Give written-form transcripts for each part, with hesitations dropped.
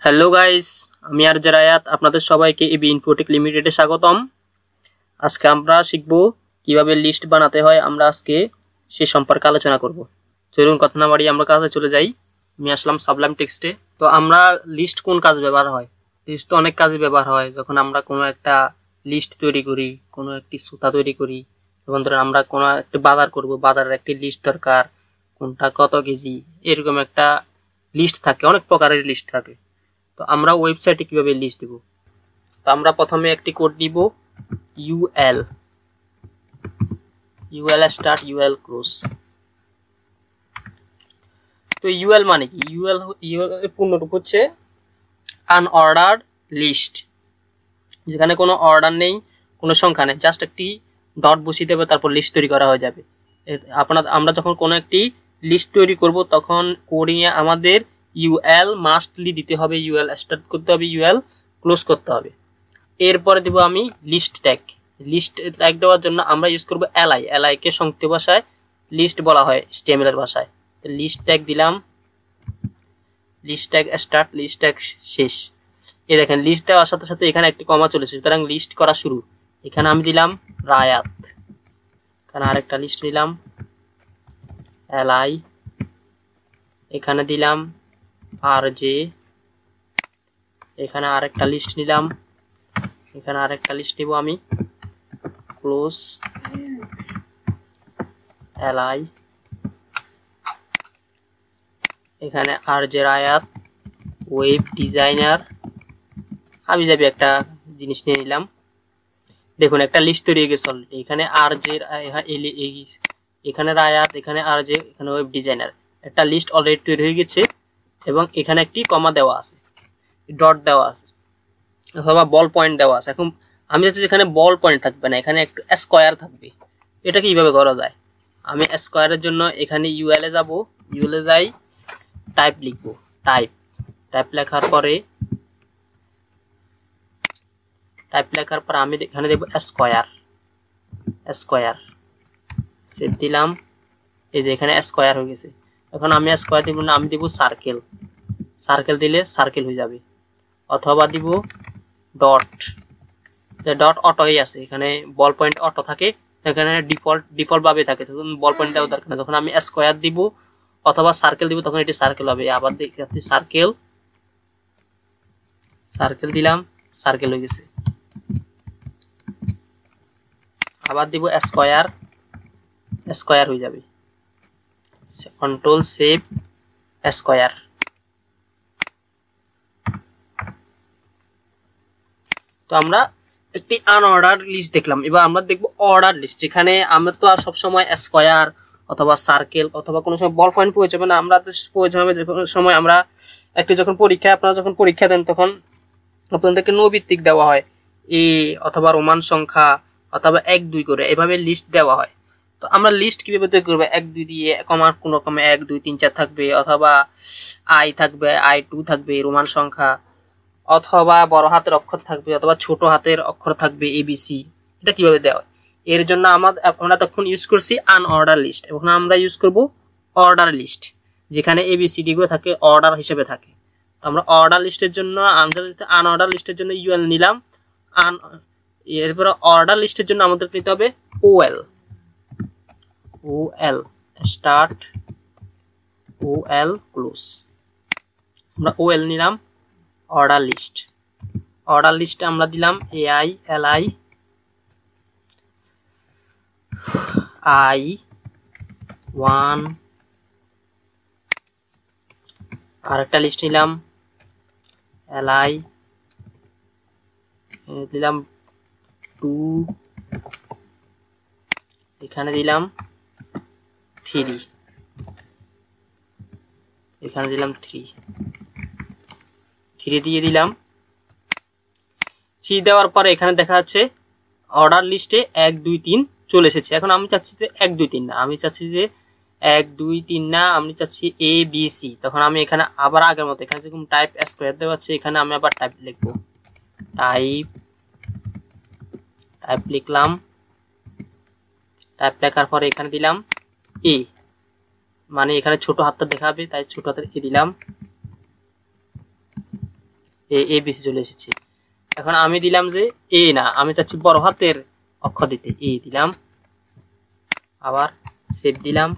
Hello guys, আমি আর জারায়াত আপনাদের সবাইকে abinfotech লিমিটেডে স্বাগতম। আজকে আমরা শিখব কিভাবে লিস্ট বানাতে হয়। আমরা আজকে সে সম্পর্কে আলোচনা করব। চলুন কথা না বাড়িয়ে আমরা কাজে চলে যাই। আমি আসলাম সাবলাইম টেক্সটে। তো আমরা লিস্ট কোন কাজে ব্যবহার হয়? লিস্ট তো অনেক কাজে ব্যবহার হয়। যখন আমরা কোনো একটা লিস্ট তৈরি করি, কোনো একটি সুতা তৈরি করি, যেমন ধরেন আমরা কোনো একটা বাজার করব, বাজারের একটি লিস্ট দরকার, কোনটা কত কেজি, এরকম একটা লিস্ট থাকে, অনেক প্রকারের লিস্ট থাকে। তো আমরা ওয়েবসাইটে কিভাবে লিস্ট দেব? তো আমরা প্রথমে একটি কোড দিব UL স্টার্ট UL ক্লোজ। তো UL মানে কি? UL এর পূর্ণরূপ হচ্ছে আনঅর্ডার্ড লিস্ট, যেখানে কোনো অর্ডার নেই, কোনো সংখ্যা নেই, জাস্ট একটি ডট বসিয়ে দেবে, তারপর লিস্ট তৈরি করা হয়ে যাবে। আমরা যখন কোনো একটি লিস্ট তৈরি করব তখন কোডিংয়ে আমাদের UL মাস্টলি দিতে হবে, UL স্টার্ট করতে হবে, UL ক্লোজ করতে হবে। এরপরে দেব আমি লিস্ট ট্যাগ। লিস্ট ট্যাগ দেওয়ার জন্য আমরা ইউজ করব li কে সংক্ষিপ্ত ভাষায় লিস্ট বলা হয় HTML এর ভাষায়। তো লিস্ট ট্যাগ দিলাম, list tag start, list tag শেষ। এই দেখেন লিস্ট দেওয়ার সাথে সাথে এখানে একটি কমা চলেছে, সুতরাং লিস্ট করা শুরু। এখানে আমি দিলাম রায়াত, এখানে আরেকটা লিস্ট দিলাম li, এখানে দিলাম RJ, এখানে আরেকটা লিস্ট নিলাম, এখানে আরেকটা লিস্ট নিব আমি ক্লোজ li, এখানে RJ রায়াত ওয়েব ডিজাইনার। আমি যাবি একটা জিনিস নিয়ে নিলাম। দেখুন একটা লিস্ট তৈরি হয়ে গেছে অলরেডি। এখানে RJ, এখানে রায়াত, এখানে RJ, এখানে ওয়েব ডিজাইনার। একটা লিস্ট অলরেডি তৈরি হয়ে গেছে এবং এখানে একটি কমা দেওয়া আছে, ডট দেওয়া আছে, অথবা বল পয়েন্ট দেওয়া আছে। এখন আমি চাচ্ছি এখানে বল পয়েন্ট থাকবে না, এখানে একটু স্কোয়ার থাকবে। এটা কিভাবে করা যায়? আমি স্কোয়ারের জন্য এখানে UL এ যাব, UL এ যাই, টাইপ লিখবো, টাইপ লেখার পরে আমি এখানে দেব স্কোয়ার, সেভ দিলাম। এই যে এখানে স্কোয়ার হয়ে গেছে। এখন আমি স্কোয়ার দিব না, আমি দিব সার্কেল দিলে সার্কেল হয়ে যাবে, অথবা দিব ডট অটোই আছে, এখানে বল পয়েন্ট অটো থাকে, এখানে ডিফল্ট ভাবে থাকে, তখন বল পয়েন্ট দেওয়ার দরকার না। যখন আমি স্কোয়ার দিব অথবা সার্কেল দিব তখন এটি সার্কেল হবে। আবার দেখি সার্কেল দিলাম, সার্কেল হয়ে গেছে। আবার দিব স্কোয়ার হয়ে যাবে। Control save square. তো আমরা একটি আনঅর্ডার লিস্ট দেখলাম। এবার আমরা দেখব অর্ডার লিস্ট, যেখানে আমরা তো আর সবসময় স্কোয়ার অথবা সার্কেল অথবা কোনো সময় বল পয়েন্ট প্রয়োজন হবে না। আমরা প্রয়োজন হবে যে কোনো সময় আমরা একটি আপনারা যখন পরীক্ষা দেন তখন আপনাদেরকে নৈর্ভিত্তিক দেওয়া হয়, অথবা রোমান সংখ্যা অথবা 1 2 করে এভাবে লিস্ট দেওয়া হয়। তো আমরা লিস্ট কিভাবে তৈরি করবো? 1 2 দিয়ে কমার কোন রকমে 1 2 3 4 থাকবে, অথবা থাকবে, I2 থাকবে রোমান সংখ্যা, অথবা বড় হাতের অক্ষর থাকবে, অথবা ছোট হাতের অক্ষর থাকবে ABC। এটা কিভাবে দেওয়া হয়? এর জন্য আমরা তখন ইউজ করছি আনঅর্ডার লিস্ট। এখন আমরা ইউজ করব অর্ডার লিস্ট, যেখানে ABCD গুলো থাকে অর্ডার হিসেবে থাকে। তো আমরা অর্ডার লিস্টের জন্য আনঅর্ডার লিস্টের জন্য UL নিলাম। এরপরে অর্ডার লিস্টের জন্য আমাদের নিতে হবে OL স্টার্ট, OL ক্লোজ। আমরা OL নিলাম, অর্ডার লিস্টে আমরা দিলাম AI LI I1, আর একটা লিস্ট নিলাম LI, দিলাম 2, এখানে দিলাম 3, এখানে দিলাম 3 দিয়ে দিলাম। 3 দেওয়ার পরে এখানে দেখা যাচ্ছে অর্ডার লিস্টে 1 2 3 চলে এসেছে। এখন আমি চাচ্ছি যে 1 2 3 না, আমি চাচ্ছি যে 1 2 3 না, আমি চাচ্ছি ABC। তখন আমি এখানে আবার আগের মতো এখানে যেরকম টাইপ স্কোয়ার দেওয়া আছে, এখানে আমি আবার টাইপ লিখবো, টাইপ লিখলাম। টাইপ লেখার পরে এখানে দিলাম A, মানে এখানে ছোট হাতটা দেখাবে তাই ছোট হাতের A দিলাম। এ বি সি চলে এসেছে। এখন আমি দিলাম যে এ না, আমি চাচ্ছি বড় হাতের অক্ষর দিতে, এ দিলাম, আবার সেভ দিলাম,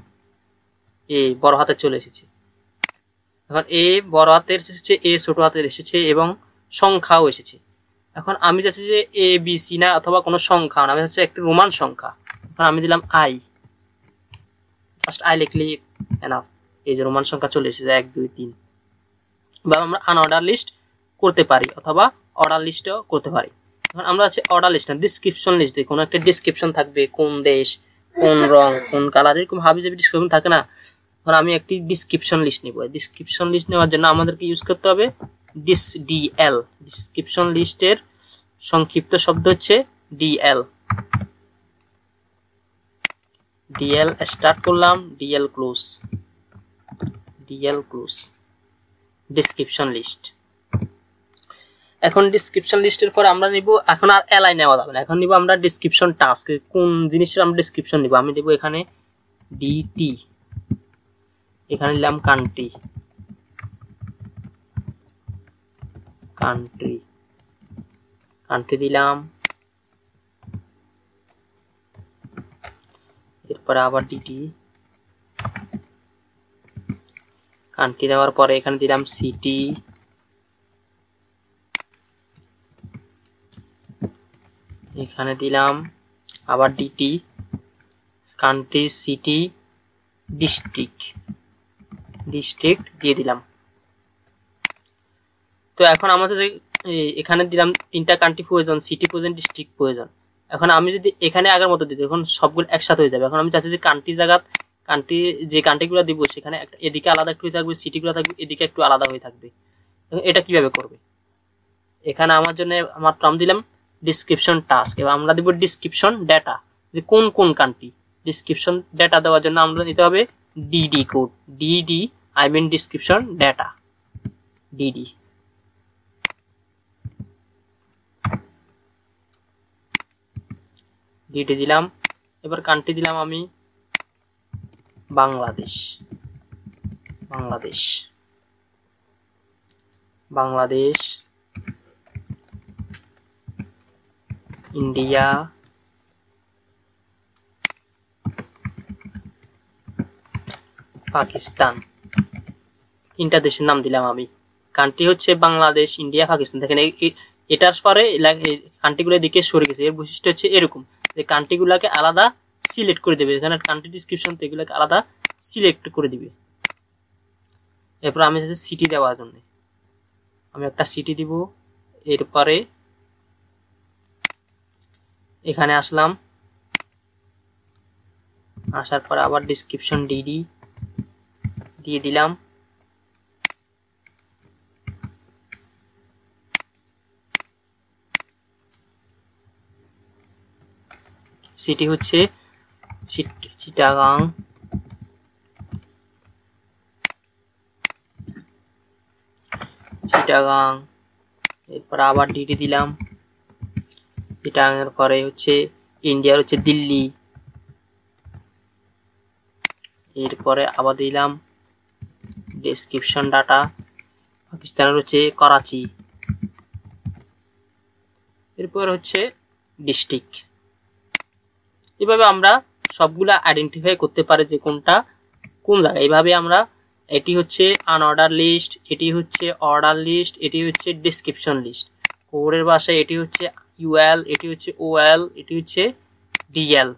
এ বড় হাতে চলে এসেছে। এখন এ বড় হাতের এসেছে, এ ছোট হাতের এসেছে এবং সংখ্যাও এসেছে। এখন আমি চাচ্ছি যে এ বি সি না অথবা কোনো সংখ্যা না, আমি চাচ্ছি একটি রোমান সংখ্যা। এখন আমি দিলাম আই, জাস্ট আই লিখলি এনাফ। এই যে রোমান সংখ্যা চলে এসেছে 1 2 3। বা আমরা আনঅর্ডার লিস্ট করতে পারি অথবা অর্ডার লিস্টও করতে পারি। এখন আমরা আছে অর্ডার লিস্ট না, ডিসক্রিপশন লিস্ট দিই। কোনো একটা ডিসক্রিপশন থাকবে, কোন দেশ, কোন রং, কোন কালার, এরকম হাবি জাবি ডিসক্রিপশন থাকে না। এখন আমি একটি ডিসক্রিপশন লিস্ট নিব। ডিসক্রিপশন লিস্ট নেওয়ার জন্য আমাদেরকে ইউজ করতে হবে ডিএল। ডিসক্রিপশন লিস্টের সংক্ষিপ্ত শব্দ হচ্ছে ডিএল। ডিএল স্টার্ট করলাম, DL close, DL close, description list. এখন ডিসক্রিপশন লিস্টের পর আমরা নিব, এখন আর এলআই নেওয়া যাবে না, এখন নিব আমরা ডিসক্রিপশন টাস্ক। কোন জিনিসের আমরা ডিসক্রিপশন নিব, আমি দেব এখানে ডিটি, এখানে নিলাম কান্ট্রি, কান্ট্রি, কান্ট্রি দিলাম, এরপরে আবার ডিটি, কান্ট্রি দেওয়ার পরে এখানে দিলাম সিটি, এখানে দিলাম আবার DT, country, city, district, district দিয়ে দিলাম। তো এখন আমাদের এখানে দিলাম 3টা কান্ট্রি প্রয়োজন, সিটি প্রয়োজন, ডিস্ট্রিক্ট প্রয়োজন। এখন আমি যদি এখানে আগের মতো দিই, এখন সবগুলো একসাথে হয়ে যাবে। এখন আমি চাচ্ছি যে কান্ট্রি জায়গা, কান্ট্রি যে কান্ট্রিগুলো দিব সেখানে একটা এদিকে আলাদা একটু থাকবে, সিটিগুলো থাকবে এদিকে একটু আলাদা হয়ে থাকবে। এটা কিভাবে করবে, এখানে আমার জন্য মাত্র আমি দিলাম ডিসক্রিপশন টাস্ক। এবার আমরা দিব ডিসক্রিপশন ডেটা, যে কোন কোন কান্ট্রি। ডিসক্রিপশন ডেটা দেওয়ার জন্য আমরা নিতে হবে DD code, DD I mean description data, DD. DD দিলাম, এবার কান্ট্রি দিলাম আমি বাংলাদেশ, বাংলাদেশ, বাংলাদেশ, ইন্ডিয়া, পাকিস্তান। 3টা দেশের নাম দিলাম আমি। কান্ট্রি হচ্ছে বাংলাদেশ, ইন্ডিয়া, পাকিস্তান। দেখেন এটার পরে কান্ট্রিগুলো দিকে সরে গেছে। এর বৈশিষ্ট্য হচ্ছে এরকম যে কান্ট্রিগুলোকে আলাদা সিলেক্ট করে দেবে, এখানে কান্ট্রি ডিসক্রিপশন তো এগুলোকে আলাদা সিলেক্ট করে দিবে। এরপর আমি চাচ্ছি সিটি দেওয়ার জন্য, আমি একটা সিটি দিব। এরপরে এখানে আসলাম, আসার পরে আবার ডিসক্রিপশন ডিডি দিয়ে দিলাম। সিটি হচ্ছে চিটাগাং, চিটাগাং। এরপর আবার ডিডি দিলাম, চিটাগাংয়ের পরে হচ্ছে ইন্ডিয়ার হচ্ছে দিল্লি। এরপরে আবার দিলাম ডেসক্রিপশন ডাটা, পাকিস্তানের হচ্ছে করাচি। এরপর হচ্ছে ডিস্ট্রিক্ট। এভাবে আমরা সবগুলা আইডেন্টিফাই করতে পারি যে কোনটা কোন জায়গায়। এইভাবে আমরা, এটি হচ্ছে আনঅর্ডার লিস্ট, এটি হচ্ছে অর্ডার লিস্ট, এটি হচ্ছে ডিসক্রিপশন লিস্ট। কোডের ভাষায় এটি হচ্ছে ইউএল, এটি হচ্ছে ওএল, এটি হচ্ছে ডিএল।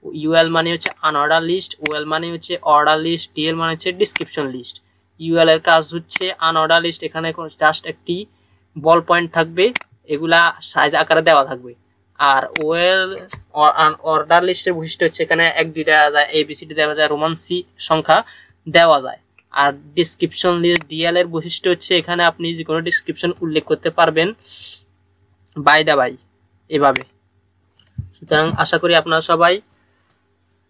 ইউএল মানে হচ্ছে আনঅর্ডার লিস্ট, ওএল মানে হচ্ছে অর্ডার লিস্ট, ডিএল মানে হচ্ছে ডিসক্রিপশন লিস্ট। ইউএল এর কাজ হচ্ছে আনঅর্ডার লিস্ট, এখানে জাস্ট একটি বল পয়েন্ট থাকবে, এগুলা সাইজ আকারে দেওয়া থাকবে। আর ওএল অর্ডার লিস্টের বৈশিষ্ট্য হচ্ছে এখানে 1 2 দেওয়া যায়, এবিসিডি দেওয়া যায়, রোমান সি সংখ্যা দেওয়া যায়। আর ডিসক্রিপশন লিস্ট ডিএল এর বৈশিষ্ট্য হচ্ছে এখানে আপনি যে কোনো ডিসক্রিপশন উল্লেখ করতে পারবেন বাই দা বাই, এভাবে। সুতরাং আশা করি আপনারা সবাই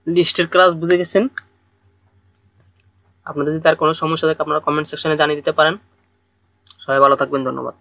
লিস্টের ক্লাস বুঝে গেছেন। আপনাদের যদি তার কোনো সমস্যা থাকে আপনারা কমেন্ট সেকশনে জানিয়ে দিতে পারেন। সবাই ভালো থাকবেন, ধন্যবাদ।